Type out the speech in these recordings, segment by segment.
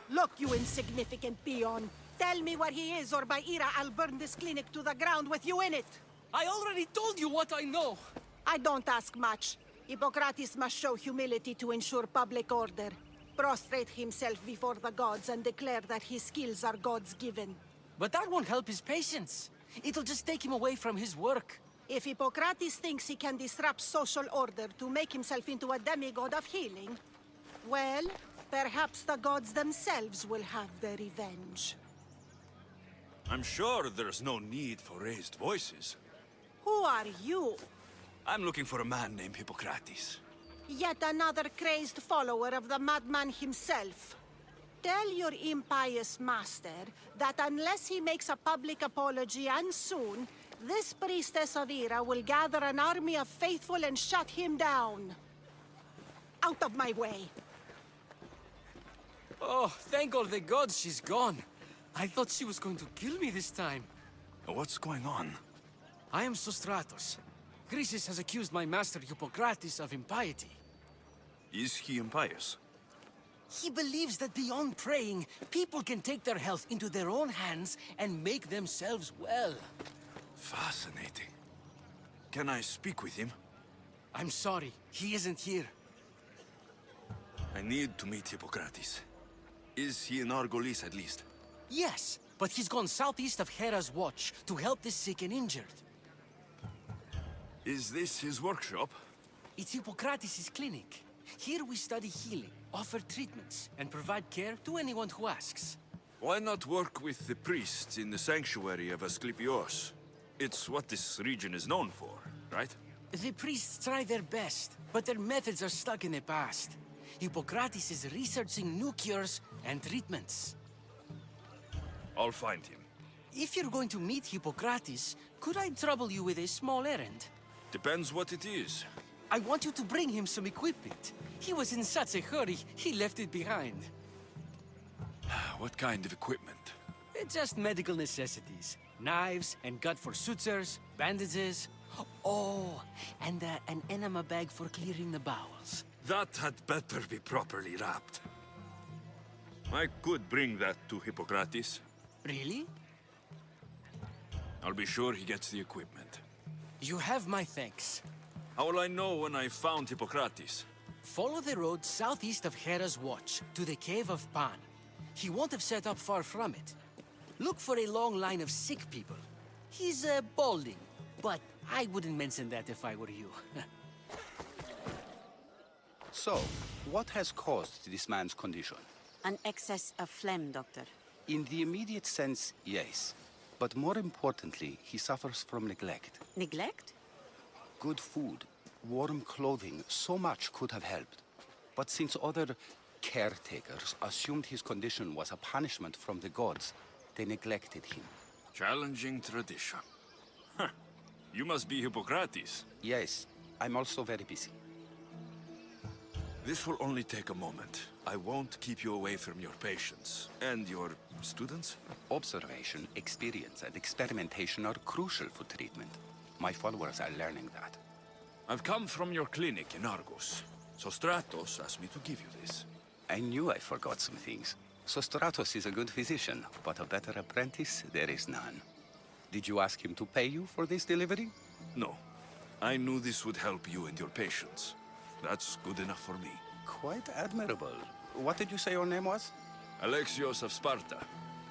Look, you insignificant peon. Tell me where he is, or by Ira, I'll burn this clinic to the ground with you in it. I already told you what I know. I don't ask much. Hippocrates must show humility to ensure public order. Prostrate himself before the gods and declare that his skills are gods given. But that won't help his patients. It'll just take him away from his work. If Hippocrates thinks he can disrupt social order to make himself into a demigod of healing, well, perhaps the gods themselves will have their revenge. I'm sure there's no need for raised voices. Who are you? I'm looking for a man named Hippocrates. Yet another crazed follower of the madman himself. Tell your impious master that unless he makes a public apology, and soon, this priestess of Ira will gather an army of faithful and shut him down. Out of my way! Oh, thank all the gods she's gone. I thought she was going to kill me this time. What's going on? I am Sostratos. Chrysis has accused my master Hippocrates of impiety. Is he impious? He believes that beyond praying, people can take their health into their own hands and make themselves well. Fascinating. Can I speak with him? I'm sorry, he isn't here. I need to meet Hippocrates. Is he in Argolis at least? Yes, but he's gone southeast of Hera's Watch to help the sick and injured. Is this his workshop? It's Hippocrates' clinic. Here we study healing, offer treatments, and provide care to anyone who asks. Why not work with the priests in the sanctuary of Asclepios? It's what this region is known for, right? The priests try their best, but their methods are stuck in the past. Hippocrates is researching new cures and treatments. I'll find him. If you're going to meet Hippocrates, could I trouble you with a small errand? Depends what it is. I want you to bring him some equipment. He was in such a hurry, he left it behind. What kind of equipment? Just medical necessities. Knives and gut for sutures, bandages. Oh, and an enema bag for clearing the bowels. That had better be properly wrapped. I could bring that to Hippocrates. Really? I'll be sure he gets the equipment. You have my thanks. How will I know when I found Hippocrates? Follow the road southeast of Hera's Watch to the Cave of Pan. He won't have set up far from it. Look for a long line of sick people. He's balding, but I wouldn't mention that if I were you. So, what has caused this man's condition? An excess of phlegm, Doctor. In the immediate sense, yes. But more importantly, he suffers from neglect. Neglect? Good food, warm clothing, so much could have helped. But since other caretakers assumed his condition was a punishment from the gods, they neglected him. Challenging tradition. Huh. You must be Hippocrates. Yes, I'm also very busy. This will only take a moment. I won't keep you away from your patients. And your students? Observation, experience, and experimentation are crucial for treatment. My followers are learning that. I've come from your clinic in Argos. Sostratos asked me to give you this. I knew I forgot some things. Sostratos is a good physician, but a better apprentice there is none. Did you ask him to pay you for this delivery? No. I knew this would help you and your patients. That's good enough for me. Quite admirable. What did you say your name was? Alexios of Sparta.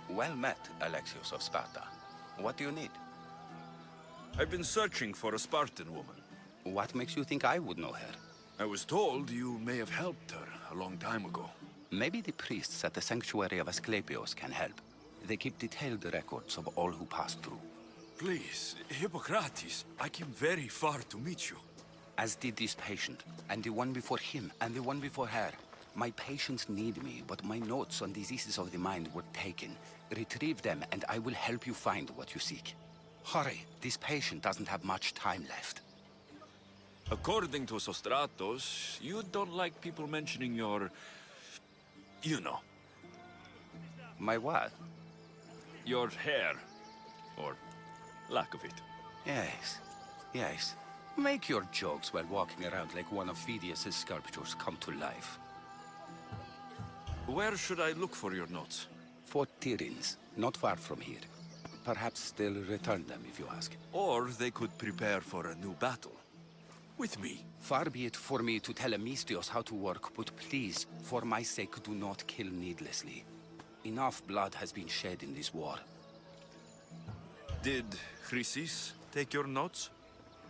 Well met, Alexios of Sparta. What do you need? I've been searching for a Spartan woman. What makes you think I would know her? I was told you may have helped her a long time ago. Maybe the priests at the sanctuary of Asclepios can help. They keep detailed records of all who passed through. Please, Hippocrates, I came very far to meet you. As did this patient, and the one before him, and the one before her. My patients need me, but my notes on diseases of the mind were taken. Retrieve them, and I will help you find what you seek. Hurry, this patient doesn't have much time left. According to Sostratos, you don't like people mentioning your... you know. My what? Your hair. Or lack of it. Yes, yes. Make your jokes while walking around like one of Phidias' sculptures come to life. Where should I look for your notes? 4 Tyrins, not far from here. Perhaps they'll return them if you ask. Or they could prepare for a new battle. With me. Far be it for me to tell Alexios how to work, but please, for my sake, do not kill needlessly. Enough blood has been shed in this war. Did Chrysis take your notes?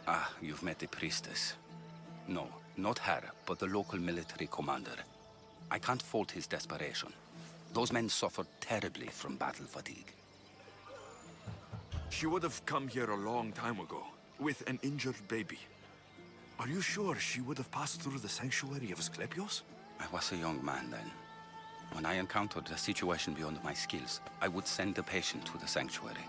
Ah, you've met the priestess. No, not her, but the local military commander. I can't fault his desperation. Those men suffered terribly from battle fatigue. She would have come here a long time ago, with an injured baby. Are you sure she would have passed through the sanctuary of Asclepios? I was a young man then. When I encountered a situation beyond my skills, I would send the patient to the sanctuary.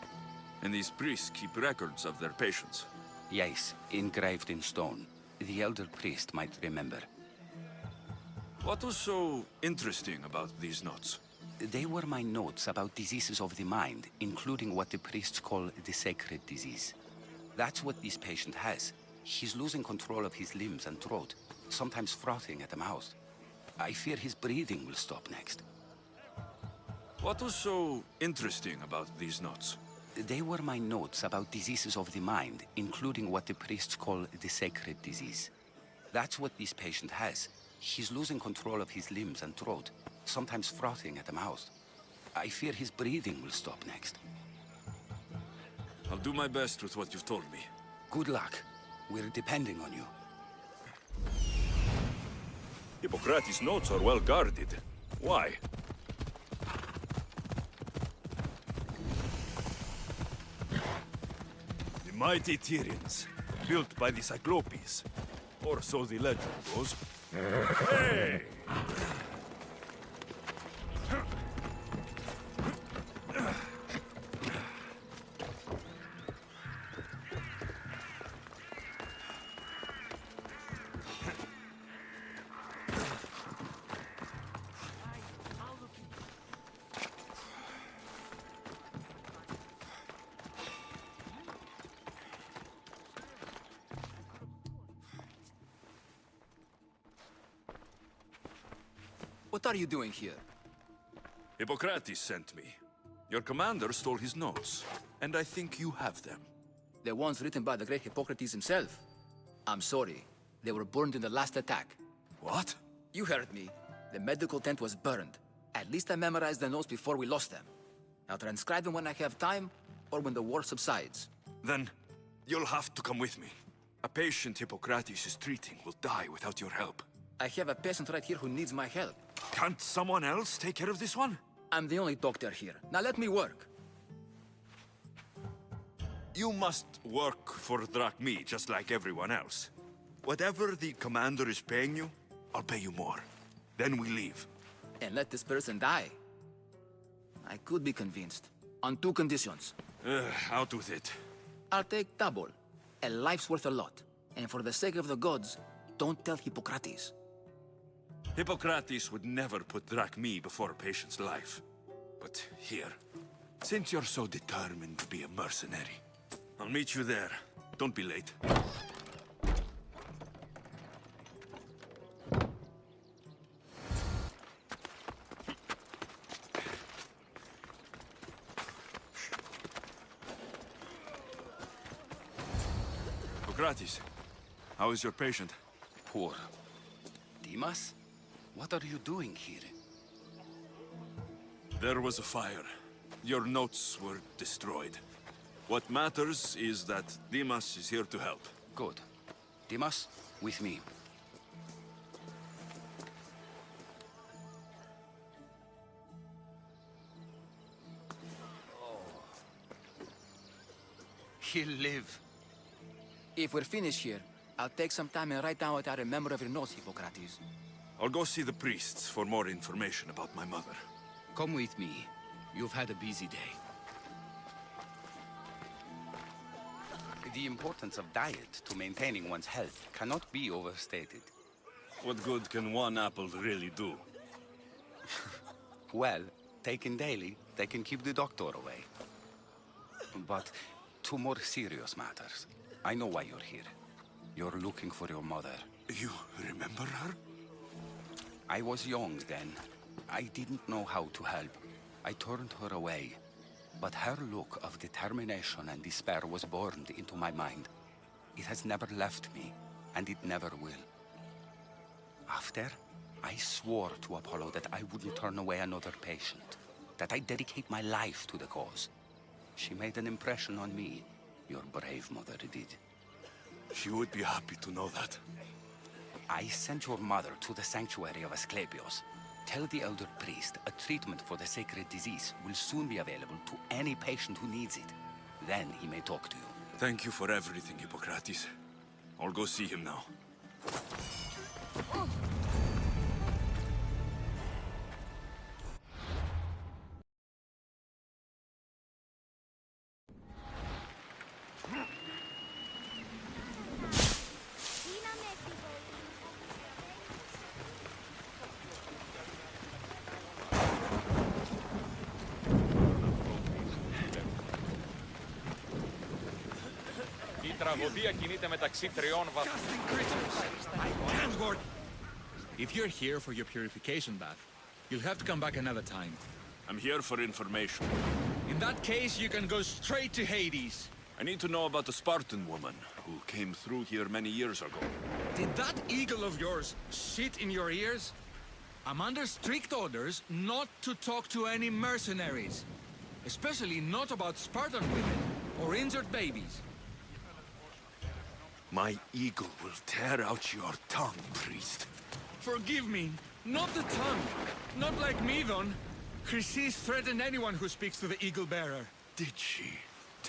And these priests keep records of their patients. Yes, engraved in stone. The elder priest might remember. What was so interesting about these notes? They were my notes about diseases of the mind, including what the priests call the sacred disease. That's what this patient has. He's losing control of his limbs and throat, sometimes frothing at the mouth. I fear his breathing will stop next. What was so interesting about these notes? They were my notes about diseases of the mind, including what the priests call the sacred disease. That's what this patient has. He's losing control of his limbs and throat, sometimes frothing at the mouth. I fear his breathing will stop next. I'll do my best with what you've told me. Good luck. We're depending on you. Hippocrates' notes are well guarded. Why? The mighty Tyrins, built by the Cyclopes. Or so the legend goes. Hey! What are you doing here? Hippocrates sent me. Your commander stole his notes, and I think you have them. The ones written by the great Hippocrates himself. I'm sorry. They were burned in the last attack. What? You heard me. The medical tent was burned. At least I memorized the notes before we lost them. I'll transcribe them when I have time, or when the war subsides. Then, you'll have to come with me. A patient Hippocrates is treating will die without your help. I have a patient right here who needs my help. Can't someone else take care of this one? I'm the only doctor here. Now let me work. You must work for drachmi, just like everyone else. Whatever the commander is paying you, I'll pay you more. Then we leave. And let this person die. I could be convinced. On 2 conditions. Out with it. I'll take double. A life's worth a lot. And for the sake of the gods, don't tell Hippocrates. Hippocrates would never put drachmi before a patient's life. But here, since you're so determined to be a mercenary, I'll meet you there. Don't be late. Hippocrates, how is your patient? Poor. Dimas? What are you doing here? There was a fire. Your notes were destroyed. What matters is that Dimas is here to help. Good. Dimas, with me. He'll live. If we're finished here, I'll take some time and write down what I remember of your notes, Hippocrates. I'll go see the priests for more information about my mother. Come with me. You've had a busy day. The importance of diet to maintaining one's health cannot be overstated. What good can one apple really do? Well, taken daily, they can keep the doctor away. But to more serious matters. I know why you're here. You're looking for your mother. You remember her? I was young then. I didn't know how to help. I turned her away. But her look of determination and despair was burned into my mind. It has never left me, and it never will. After, I swore to Apollo that I wouldn't turn away another patient, that I'd dedicate my life to the cause. She made an impression on me. Your brave mother did. She would be happy to know that. I sent your mother to the sanctuary of Asclepios. Tell the elder priest a treatment for the sacred disease will soon be available to any patient who needs it. Then he may talk to you. Thank you for everything, Hippocrates. I'll go see him now. Η τραγωδία κινείται μεταξύ τριών βαθμών. If you're here for your purification bath, you'll have to come back another time. I'm here for information. In that case, you can go straight to Hades. I need to know about the Spartan woman who came through here many years ago. Did that eagle of yours shit in your ears? I'm under strict orders not to talk to any mercenaries. Especially not about Spartan women or injured babies. My eagle will tear out your tongue, priest. Forgive me, not the tongue. Not like Medon. Chrysis threatened anyone who speaks to the eagle bearer. Did she?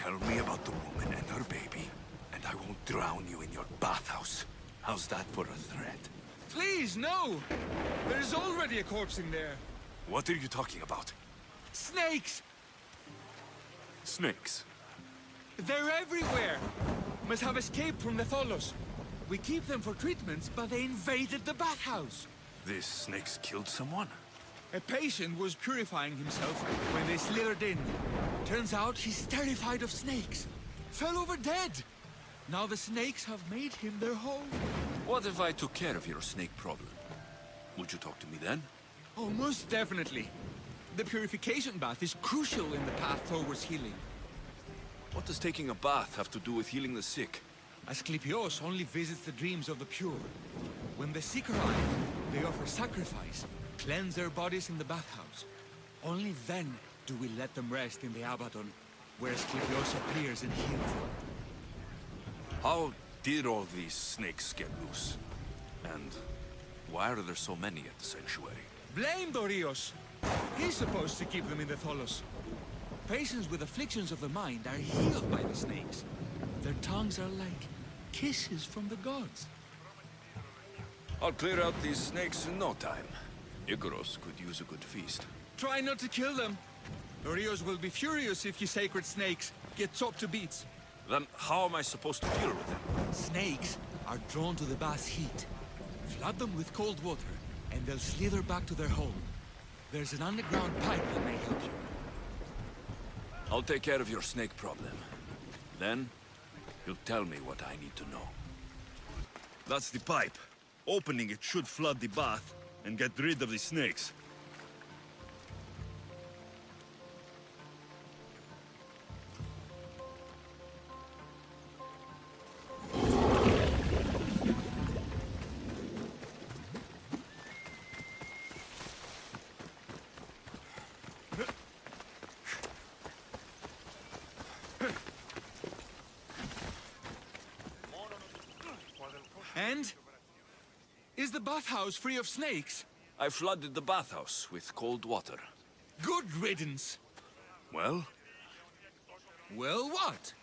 Tell me about the woman and her baby, and I won't drown you in your bathhouse. How's that for a threat? Please, no! There's already a corpse in there. What are you talking about? Snakes! Snakes? They're everywhere! Must have escaped from the Tholos. We keep them for treatments, but they invaded the bathhouse. These snakes killed someone? A patient was purifying himself when they slithered in. Turns out he's terrified of snakes. Fell over dead. Now the snakes have made him their home. What if I took care of your snake problem? Would you talk to me then? Oh, most definitely. The purification bath is crucial in the path towards healing. What does taking a bath have to do with healing the sick? Asclepios only visits the dreams of the pure. When the sick arrive, they offer sacrifice, cleanse their bodies in the bathhouse. Only then do we let them rest in the Abaddon, where Asclepios appears and heals them. How did all these snakes get loose? And why are there so many at the sanctuary? Blame Dorios! He's supposed to keep them in the Tholos. Patients with afflictions of the mind are healed by the snakes. Their tongues are like kisses from the gods. I'll clear out these snakes in no time. Icaros could use a good feast. Try not to kill them. Dorios will be furious if you sacred snakes get chopped to bits. Then how am I supposed to deal with them? Snakes are drawn to the bath's heat. Flood them with cold water, and they'll slither back to their home. There's an underground pipe that may help you. I'll take care of your snake problem. Then, you'll tell me what I need to know. That's the pipe. Opening it should flood the bath and get rid of the snakes. And? Is the bathhouse free of snakes? I flooded the bathhouse with cold water. Good riddance. Well, Well, what?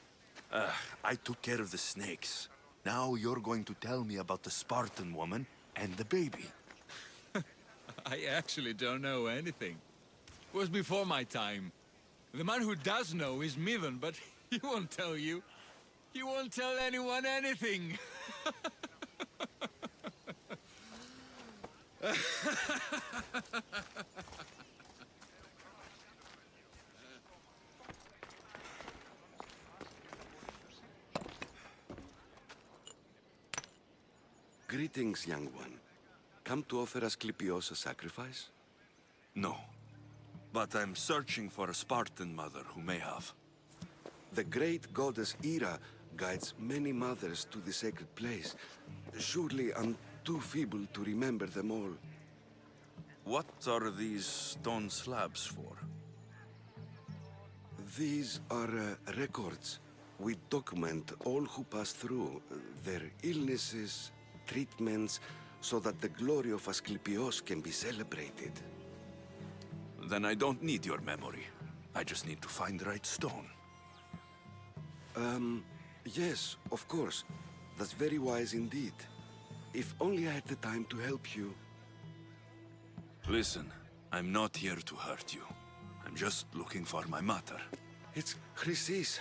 I took care of the snakes. Now you're going to tell me about the Spartan woman and the baby. I actually don't know anything. It was before my time. The man who does know is Midon, but he won't tell you. He won't tell anyone anything. Greetings, young one. Come to offer Asclepios a sacrifice? No. But I'm searching for a Spartan mother who may have. The great goddess Hera guides many mothers to the sacred place. Surely I'm too feeble to remember them all. What are these stone slabs for? These are records. We document all who pass through, their illnesses, treatments, so that the glory of Asclepios can be celebrated. Then I don't need your memory. I just need to find the right stone. Yes, of course. That's very wise indeed. If only I had the time to help you. Listen, I'm not here to hurt you. I'm just looking for my mother. It's Chrysis.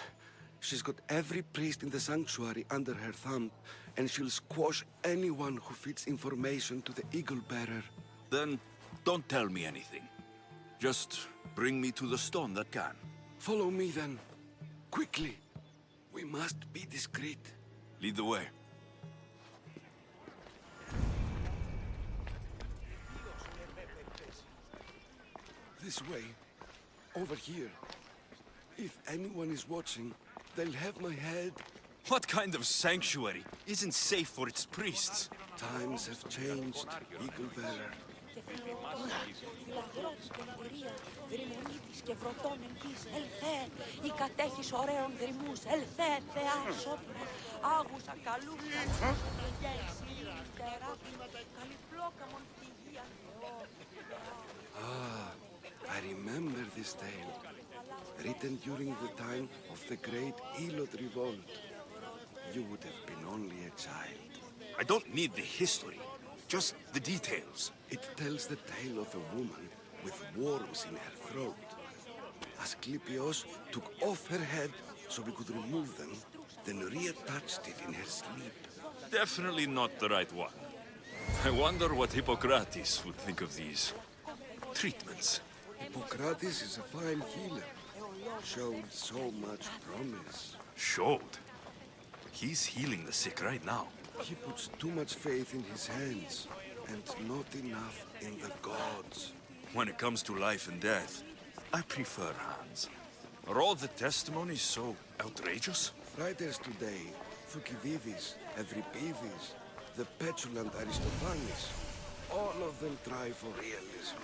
She's got every priest in the sanctuary under her thumb, and she'll squash anyone who feeds information to the Eagle Bearer. Then, don't tell me anything. Just bring me to the stone that can. Follow me then. Quickly. We must be discreet. Lead the way. This way. Over here. If anyone is watching, they'll have my head. What kind of sanctuary isn't safe for its priests? Times have changed, Eagle Bearer. I remember this tale. Written during the time of the great Elot revolt. You would have been only a child. I don't need the history, just the details. It tells the tale of a woman with worms in her throat. Asclepios took off her head so we could remove them, then reattached it in her sleep. Definitely not the right one. I wonder what Hippocrates would think of these treatments. Hippocrates is a fine healer. Showed so much promise. Showed? He's healing the sick right now. He puts too much faith in his hands, and not enough in the gods. When it comes to life and death, I prefer hands. Are all the testimonies so outrageous? Writers today, Thucydides, Euripides, the petulant Aristophanes, all of them try for realism.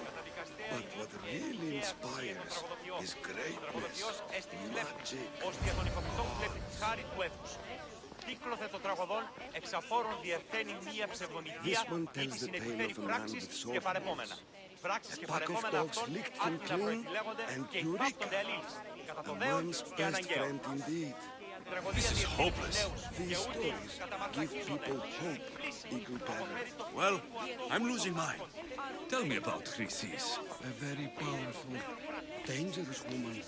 But what really inspires is greatness, magic, This one tells the tale of a man with sword hands. A pack of dogs licked him clean, and Eureka! A man's best friend indeed. This is hopeless. These stories give people hope, Eagle Bearer. Well, I'm losing mine. Tell me about Chrysis. A very powerful, dangerous woman.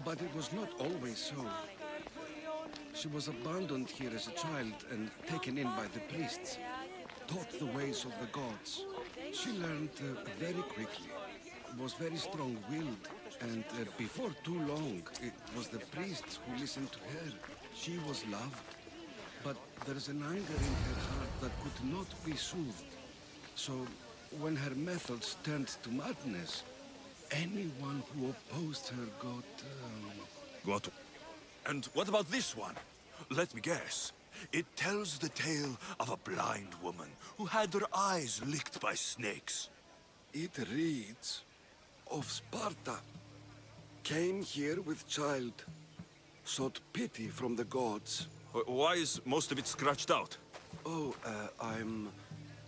But it was not always so. She was abandoned here as a child and taken in by the priests. Taught the ways of the gods. She learned very quickly. Was very strong-willed. And before too long, it was the priests who listened to her. She was loved. But there's an anger in her heart that could not be soothed. So, when her methods turned to madness, anyone who opposed her got... And what about this one? Let me guess. It tells the tale of a blind woman who had her eyes licked by snakes. It reads of Sparta. Came here with child. Sought pity from the gods. Why is most of it scratched out? Oh,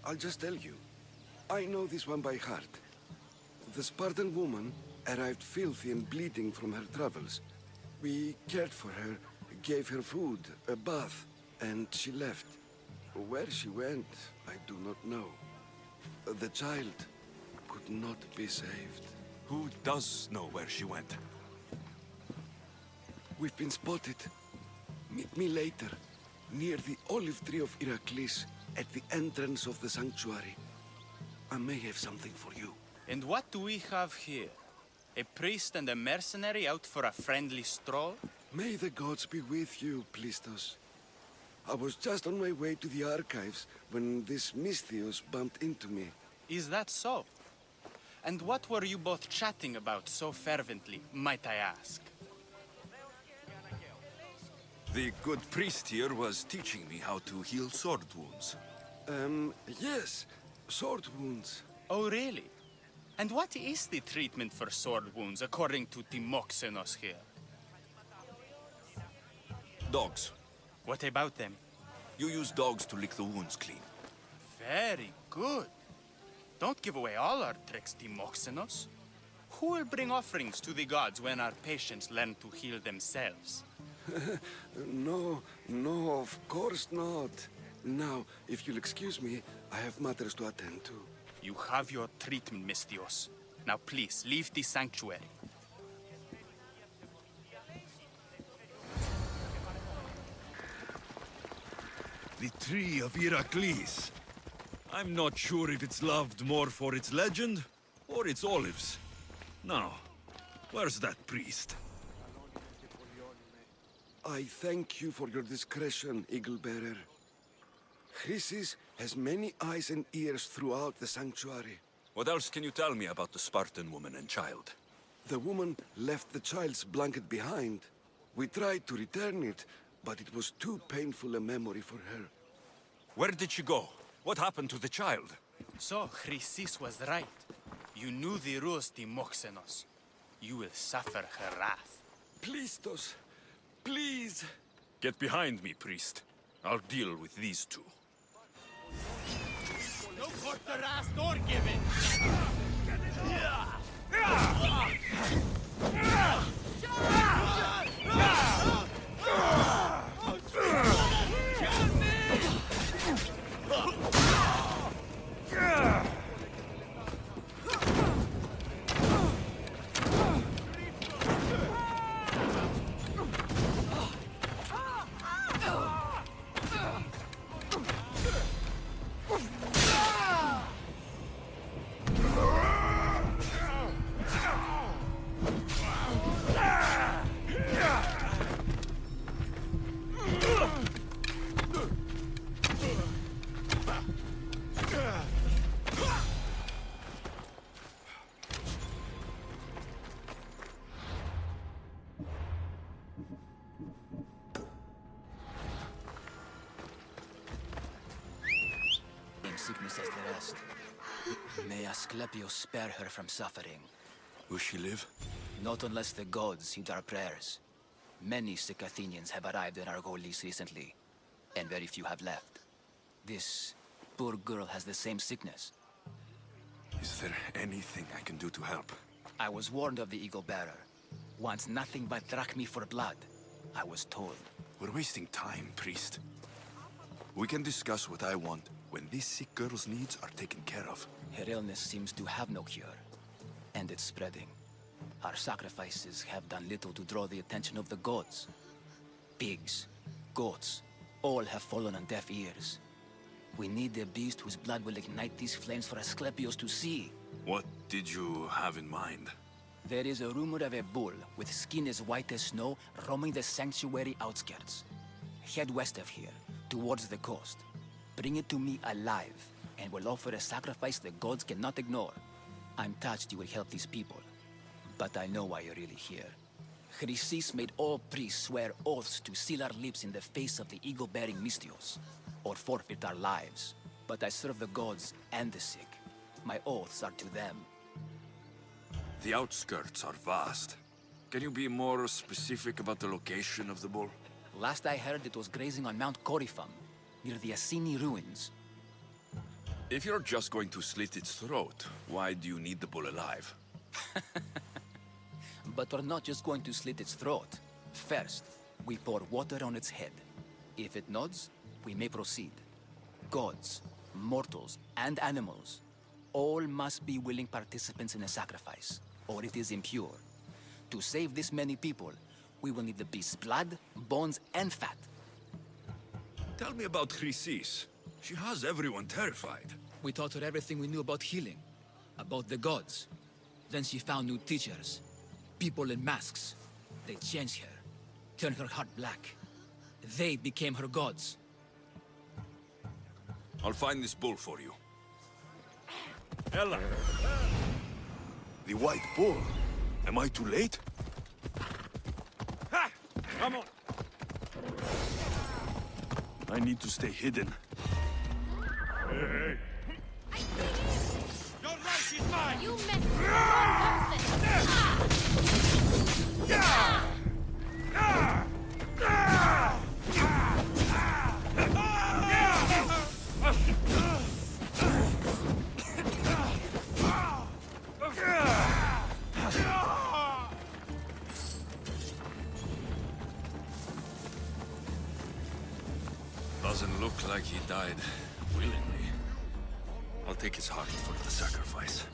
I'll just tell you. I know this one by heart. The Spartan woman arrived filthy and bleeding from her travels. We cared for her, gave her food, a bath, and she left. Where she went, I do not know. The child could not be saved. Who does know where she went? We've been spotted. Meet me later, near the olive tree of Heracles, at the entrance of the sanctuary. I may have something for you. And what do we have here? A priest and a mercenary out for a friendly stroll? May the gods be with you, Plistos. I was just on my way to the archives when this Misthios bumped into me. Is that so? And what were you both chatting about so fervently, might I ask? The good priest here was teaching me how to heal sword wounds. Yes. Sword wounds. Oh, really? And what is the treatment for sword wounds, according to Timoxenos here? Dogs. What about them? You use dogs to lick the wounds clean. Very good. Don't give away all our tricks, Timoxenos. Who will bring offerings to the gods when our patients learn to heal themselves? No, of course not. Now, if you'll excuse me, I have matters to attend to. You have your treatment, Misthios. Now please, leave the sanctuary. The Tree of Heracles. I'm not sure if it's loved more for its legend or its olives. Now, where's that priest? I thank you for your discretion, Eagle-bearer. Chrysis has many eyes and ears throughout the sanctuary. What else can you tell me about the Spartan woman and child? The woman left the child's blanket behind. We tried to return it, but it was too painful a memory for her. Where did she go? What happened to the child? So, Chrysis was right. You knew the rules, Timoxenos. You will suffer her wrath. Plistos, please. Get behind me, priest. I'll deal with these two. No quarter asked or given! Sickness as the rest. May Asclepios spare her from suffering. Will she live? Not unless the gods heed our prayers. Many sick Athenians have arrived in Argolis recently, and very few have left. This poor girl has the same sickness. Is there anything I can do to help? I was warned of the Eagle-bearer. Wants nothing but drachmi for blood. I was told. We're wasting time, priest. We can discuss what I want when this sick girl's needs are taken care of. Her illness seems to have no cure, and it's spreading. Our sacrifices have done little to draw the attention of the gods. Pigs, goats, all have fallen on deaf ears. We need a beast whose blood will ignite these flames for Asclepios to see. What did you have in mind? There is a rumor of a bull with skin as white as snow roaming the sanctuary outskirts. Head west of here, towards the coast. Bring it to me alive, and we'll offer a sacrifice the gods cannot ignore. I'm touched you will help these people, but I know why you're really here. Chrysis made all priests swear oaths to seal our lips in the face of the eagle-bearing Misthios, or forfeit our lives. But I serve the gods and the sick. My oaths are to them. The outskirts are vast. Can you be more specific about the location of the bull? Last I heard, it was grazing on Mount Coryphon, near the Assini ruins. If you're just going to slit its throat, why do you need the bull alive? But we're not just going to slit its throat. First, we pour water on its head. If it nods, we may proceed. Gods, mortals, and animals, all must be willing participants in a sacrifice, or it is impure. To save this many people, we will need the beast's blood, bones, and fat. Tell me about Chrysis. She has everyone terrified. We taught her everything we knew about healing, about the gods. Then she found new teachers, people in masks. They changed her, turned her heart black. They became her gods. I'll find this bull for you. Ella! The white bull. Am I too late? Ha! Come on! I need to stay hidden. Your right is mine! You met one Doesn't look like he died willingly. I'll take his heart for the sacrifice.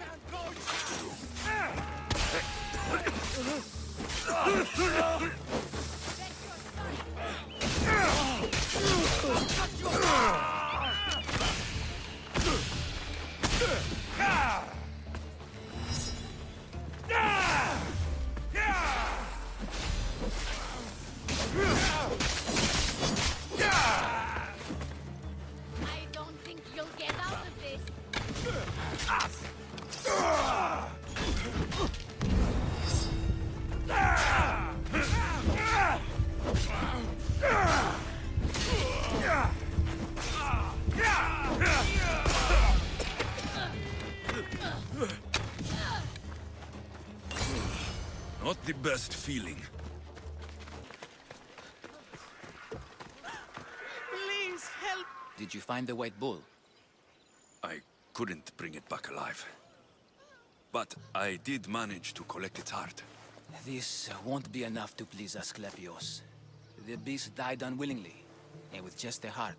I don't think you'll get out of this. Not the best feeling. Please help. Did you find the white bull? I couldn't bring it back alive. But I did manage to collect its heart. This won't be enough to please Asclepios. The beast died unwillingly, and with just a heart,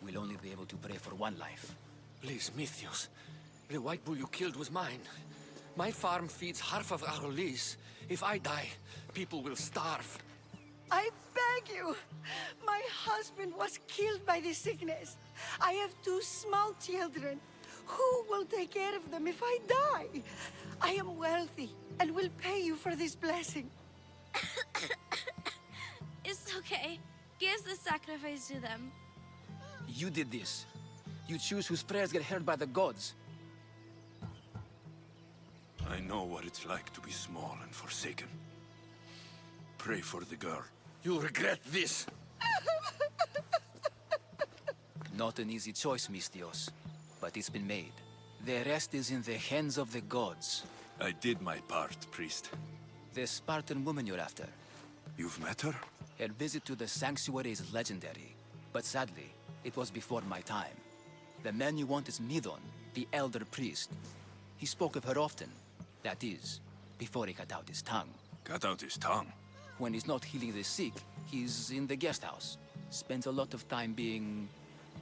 we'll only be able to pray for one life. Please, Mythios. The white bull you killed was mine. My farm feeds half of Arolis. If I die, people will starve. I beg you. My husband was killed by the sickness. I have 2 small children. Who will take care of them if I die? I am wealthy and will pay you for this blessing. It's okay. Give the sacrifice to them. You did this. You choose whose prayers get heard by the gods. I know what it's like to be small and forsaken. Pray for the girl. You'll regret this. Not an easy choice, Mystios, but it's been made. The rest is in the hands of the gods. I did my part, priest. The Spartan woman you're after. You've met her? Her visit to the sanctuary is legendary, but sadly, it was before my time. The man you want is Midon, the elder priest. He spoke of her often. That is, before he cut out his tongue. Cut out his tongue? When he's not healing the sick, he's in the guest house. Spends a lot of time being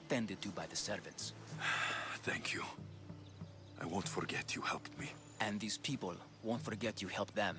tended to by the servants. Thank you. I won't forget you helped me. And these people won't forget you helped them.